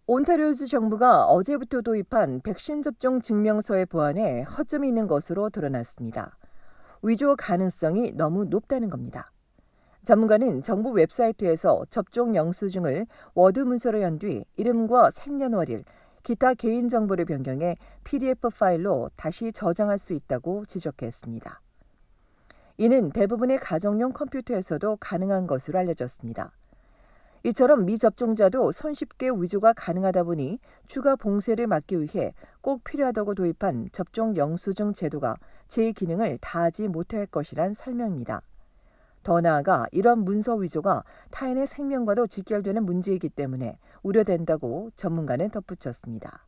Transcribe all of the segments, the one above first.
온타리오주 정부가 어제부터 도입한 백신 접종 증명서의 보안에 허점이 있는 것으로 드러났습니다. 위조 가능성이 너무 높다는 겁니다. 전문가는 정부 웹사이트에서 접종 영수증을 워드 문서로 연 뒤 이름과 생년월일, 기타 개인정보를 변경해 PDF 파일로 다시 저장할 수 있다고 지적했습니다. 이는 대부분의 가정용 컴퓨터에서도 가능한 것으로 알려졌습니다. 이처럼 미접종자도 손쉽게 위조가 가능하다 보니 추가 봉쇄를 막기 위해 꼭 필요하다고 도입한 접종 영수증 제도가 제 기능을 다하지 못할 것이란 설명입니다. 더 나아가 이런 문서 위조가 타인의 생명과도 직결되는 문제이기 때문에 우려된다고 전문가는 덧붙였습니다.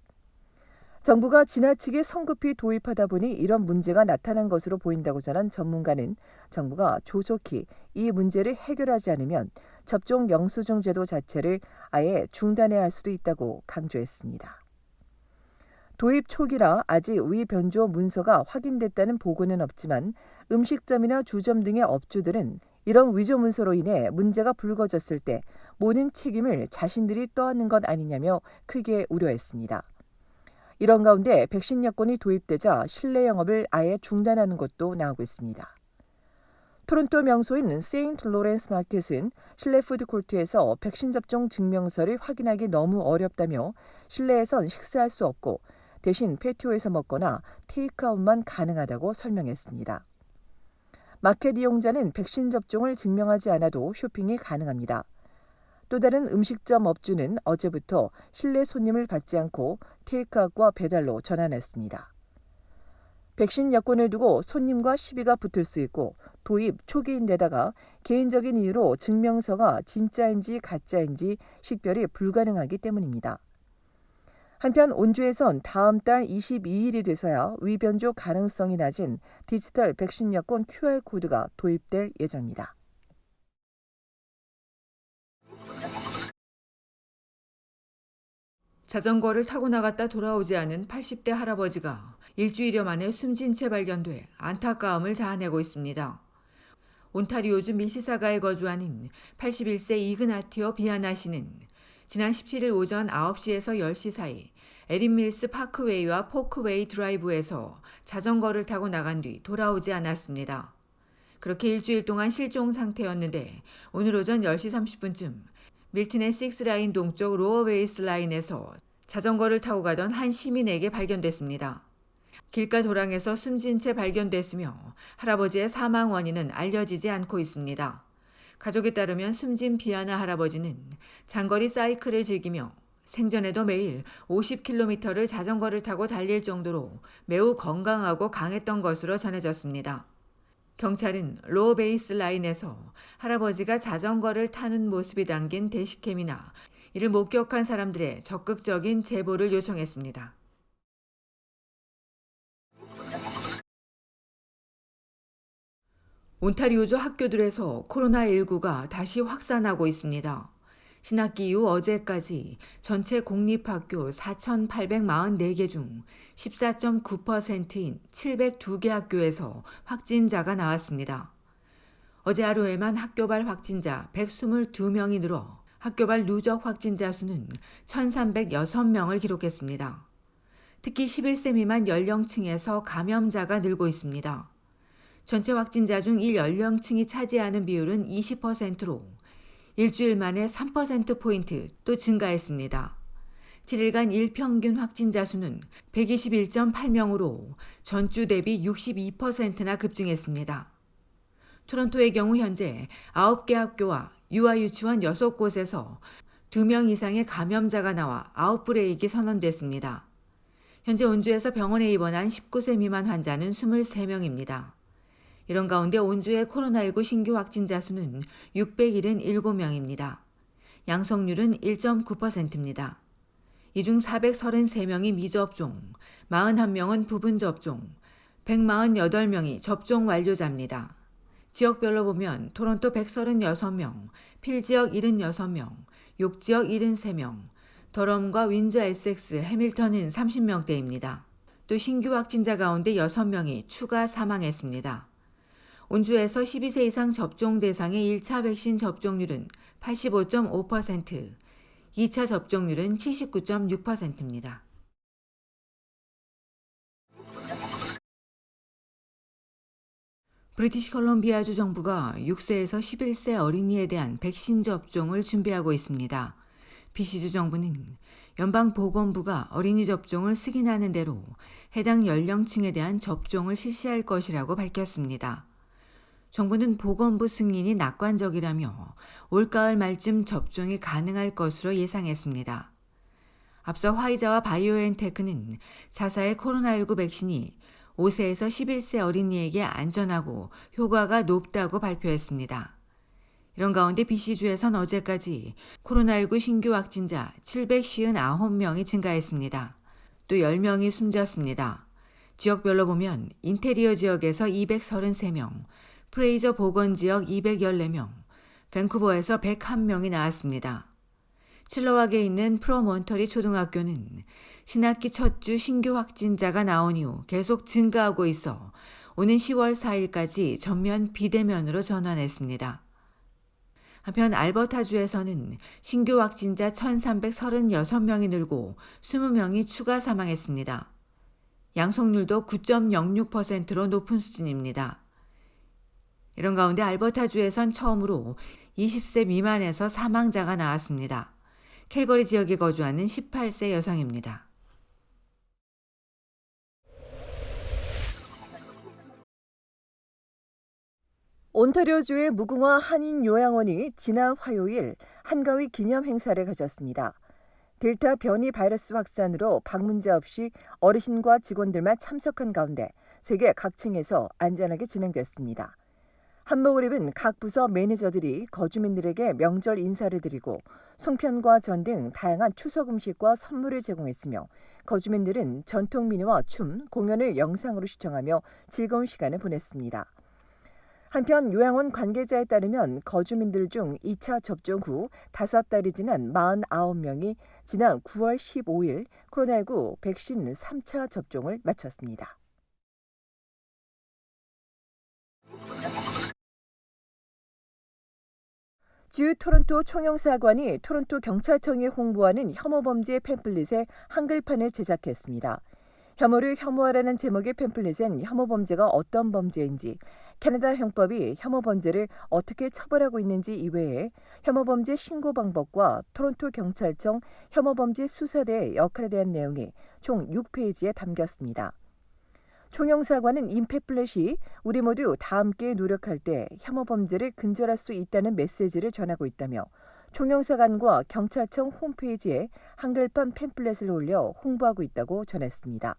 정부가 지나치게 성급히 도입하다 보니 이런 문제가 나타난 것으로 보인다고 전한 전문가는 정부가 조속히 이 문제를 해결하지 않으면 접종 영수증 제도 자체를 아예 중단해야 할 수도 있다고 강조했습니다. 도입 초기라 아직 위 변조 문서가 확인됐다는 보고는 없지만 음식점이나 주점 등의 업주들은 이런 위조 문서로 인해 문제가 불거졌을 때 모든 책임을 자신들이 떠안는 것 아니냐며 크게 우려했습니다. 이런 가운데 백신 여권이 도입되자 실내 영업을 아예 중단하는 것도 나오고 있습니다. 토론토 명소인 세인트 로렌스 마켓은 실내 푸드코트에서 백신 접종 증명서를 확인하기 너무 어렵다며 실내에선 식사할 수 없고 대신 패티오에서 먹거나 테이크아웃만 가능하다고 설명했습니다. 마켓 이용자는 백신 접종을 증명하지 않아도 쇼핑이 가능합니다. 또 다른 음식점 업주는 어제부터 실내 손님을 받지 않고 테이크아웃과 배달로 전환했습니다. 백신 여권을 두고 손님과 시비가 붙을 수 있고 도입 초기인데다가 개인적인 이유로 증명서가 진짜인지 가짜인지 식별이 불가능하기 때문입니다. 한편 온주에선 다음 달 22일이 돼서야 위변조 가능성이 낮은 디지털 백신 여권 QR코드가 도입될 예정입니다. 자전거를 타고 나갔다 돌아오지 않은 80대 할아버지가 일주일여 만에 숨진 채 발견돼 안타까움을 자아내고 있습니다. 온타리오주 미시사가에 거주하는 81세 이그나티오 비아나 씨는 지난 17일 오전 9시에서 10시 사이 에린밀스 파크웨이와 포크웨이 드라이브에서 자전거를 타고 나간 뒤 돌아오지 않았습니다. 그렇게 일주일 동안 실종 상태였는데 오늘 오전 10시 30분쯤 밀튼의 6라인 동쪽 로어웨이스 라인에서 자전거를 타고 가던 한 시민에게 발견됐습니다. 길가 도랑에서 숨진 채 발견됐으며 할아버지의 사망 원인은 알려지지 않고 있습니다. 가족에 따르면 숨진 비아나 할아버지는 장거리 사이클을 즐기며 생전에도 매일 50km를 자전거를 타고 달릴 정도로 매우 건강하고 강했던 것으로 전해졌습니다. 경찰은 로베이스 라인에서 할아버지가 자전거를 타는 모습이 담긴 대시캠이나 이를 목격한 사람들의 적극적인 제보를 요청했습니다. 온타리오주 학교들에서 코로나19가 다시 확산하고 있습니다. 신학기 이후 어제까지 전체 공립학교 4,844개 중 14.9%인 702개 학교에서 확진자가 나왔습니다. 어제 하루에만 학교발 확진자 122명이 늘어 학교발 누적 확진자 수는 1,306명을 기록했습니다. 특히 11세 미만 연령층에서 감염자가 늘고 있습니다. 전체 확진자 중 이 연령층이 차지하는 비율은 20%로 일주일 만에 3%포인트 또 증가했습니다. 7일간 일평균 확진자 수는 121.8명으로 전주 대비 62%나 급증했습니다. 토론토의 경우 현재 9개 학교와 유아유치원 6곳에서 2명 이상의 감염자가 나와 아웃브레이크가 선언됐습니다. 현재 온주에서 병원에 입원한 19세 미만 환자는 23명입니다. 이런 가운데 온주의 코로나19 신규 확진자 수는 677명입니다. 양성률은 1.9%입니다. 이 중 433명이 미접종, 41명은 부분접종, 148명이 접종 완료자입니다. 지역별로 보면 토론토 136명, 필지역 76명, 욕지역 73명, 더럼과 윈저 에섹스, 해밀턴은 30명대입니다. 또 신규 확진자 가운데 6명이 추가 사망했습니다. 온주에서 12세 이상 접종 대상의 1차 백신 접종률은 85.5%, 2차 접종률은 79.6%입니다. 브리티시 컬럼비아주 정부가 6세에서 11세 어린이에 대한 백신 접종을 준비하고 있습니다. BC주 정부는 연방보건부가 어린이 접종을 승인하는 대로 해당 연령층에 대한 접종을 실시할 것이라고 밝혔습니다. 정부는 보건부 승인이 낙관적이라며 올가을 말쯤 접종이 가능할 것으로 예상했습니다. 앞서 화이자와 바이오엔테크는 자사의 코로나19 백신이 5세에서 11세 어린이에게 안전하고 효과가 높다고 발표했습니다. 이런 가운데 BC주에선 어제까지 코로나19 신규 확진자 759명이 증가했습니다. 또 10명이 숨졌습니다. 지역별로 보면 인테리어 지역에서 233명, 프레이저 보건 지역 214명, 밴쿠버에서 101명이 나왔습니다. 칠러왁에 있는 프로몬터리 초등학교는 신학기 첫 주 신규 확진자가 나온 이후 계속 증가하고 있어 오는 10월 4일까지 전면 비대면으로 전환했습니다. 한편 알버타주에서는 신규 확진자 1,336명이 늘고 20명이 추가 사망했습니다. 양성률도 9.06%로 높은 수준입니다. 이런 가운데 알버타주에선 처음으로 20세 미만에서 사망자가 나왔습니다. 캘거리 지역에 거주하는 18세 여성입니다. 온타리오주의 무궁화 한인요양원이 지난 화요일 한가위 기념 행사를 가졌습니다. 델타 변이 바이러스 확산으로 방문자 없이 어르신과 직원들만 참석한 가운데 세계 각층에서 안전하게 진행됐습니다. 한복을 입은 각 부서 매니저들이 거주민들에게 명절 인사를 드리고 송편과 전 등 다양한 추석 음식과 선물을 제공했으며 거주민들은 전통 민요와 춤, 공연을 영상으로 시청하며 즐거운 시간을 보냈습니다. 한편 요양원 관계자에 따르면 거주민들 중 2차 접종 후 5달이 지난 49명이 지난 9월 15일 코로나19 백신 3차 접종을 마쳤습니다. 주 토론토 총영사관이 토론토 경찰청이 홍보하는 혐오범죄 팸플릿에 한글판을 제작했습니다. 혐오를 혐오하라는 제목의 팸플릿엔 혐오범죄가 어떤 범죄인지, 캐나다 형법이 혐오범죄를 어떻게 처벌하고 있는지 이외에 혐오범죄 신고 방법과 토론토 경찰청 혐오범죄 수사대의 역할에 대한 내용이 총 6페이지에 담겼습니다. 총영사관은 이 팸플릿이 우리 모두 다 함께 노력할 때 혐오범죄를 근절할 수 있다는 메시지를 전하고 있다며 총영사관과 경찰청 홈페이지에 한글판 팸플릿을 올려 홍보하고 있다고 전했습니다.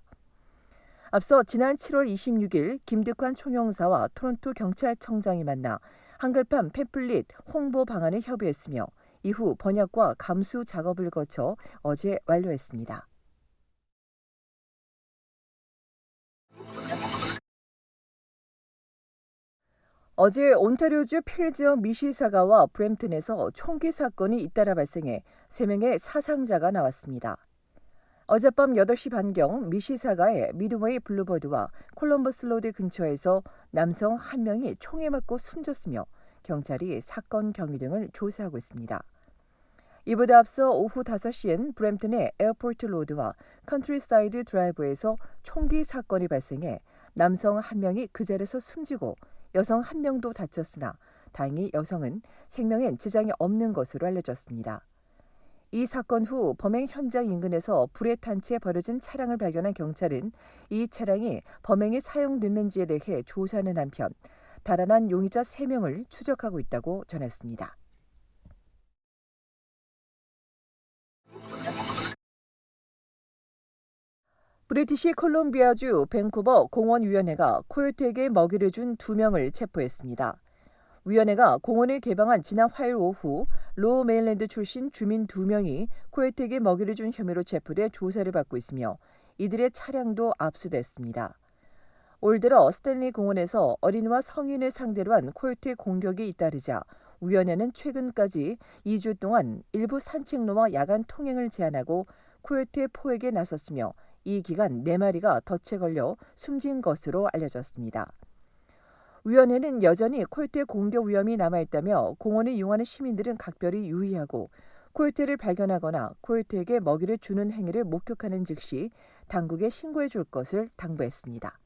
앞서 지난 7월 26일 김득환 총영사와 토론토 경찰청장이 만나 한글판 팸플릿 홍보 방안을 협의했으며 이후 번역과 감수 작업을 거쳐 어제 완료했습니다. 어제 온타리오주 필즈어 미시사가와 브램튼에서 총기 사건이 잇따라 발생해 3명의 사상자가 나왔습니다. 어젯밤 8시 반경 미시사가의 미드웨이 블루버드와 콜럼버스 로드 근처에서 남성 1명이 총에 맞고 숨졌으며 경찰이 사건 경위 등을 조사하고 있습니다. 이보다 앞서 오후 5시엔 브램튼의 에어포트 로드와 컨트리사이드 드라이브에서 총기 사건이 발생해 남성 1명이 그 자리에서 숨지고 여성 1명도 다쳤으나 다행히 여성은 생명엔 지장이 없는 것으로 알려졌습니다. 이 사건 후 범행 현장 인근에서 불에 탄 채 버려진 차량을 발견한 경찰은 이 차량이 범행에 사용됐는지에 대해 조사하는 한편 달아난 용의자 3명을 추적하고 있다고 전했습니다. 브리티시 콜롬비아주 밴쿠버 공원위원회가 코요테에게 먹이를 준 2명을 체포했습니다. 위원회가 공원을 개방한 지난 화요일 오후 로우 메일랜드 출신 주민 2명이 코요테에게 먹이를 준 혐의로 체포돼 조사를 받고 있으며 이들의 차량도 압수됐습니다. 올 들어 스탠리 공원에서 어린이와 성인을 상대로 한 코요테 공격이 잇따르자 위원회는 최근까지 2주 동안 일부 산책로와 야간 통행을 제한하고 코요테 포획에 나섰으며 이 기간 4마리가 덫에 걸려 숨진 것으로 알려졌습니다. 위원회는 여전히 코요테 공격 위험이 남아있다며 공원을 이용하는 시민들은 각별히 유의하고 코요테를 발견하거나 코요테에게 먹이를 주는 행위를 목격하는 즉시 당국에 신고해 줄 것을 당부했습니다.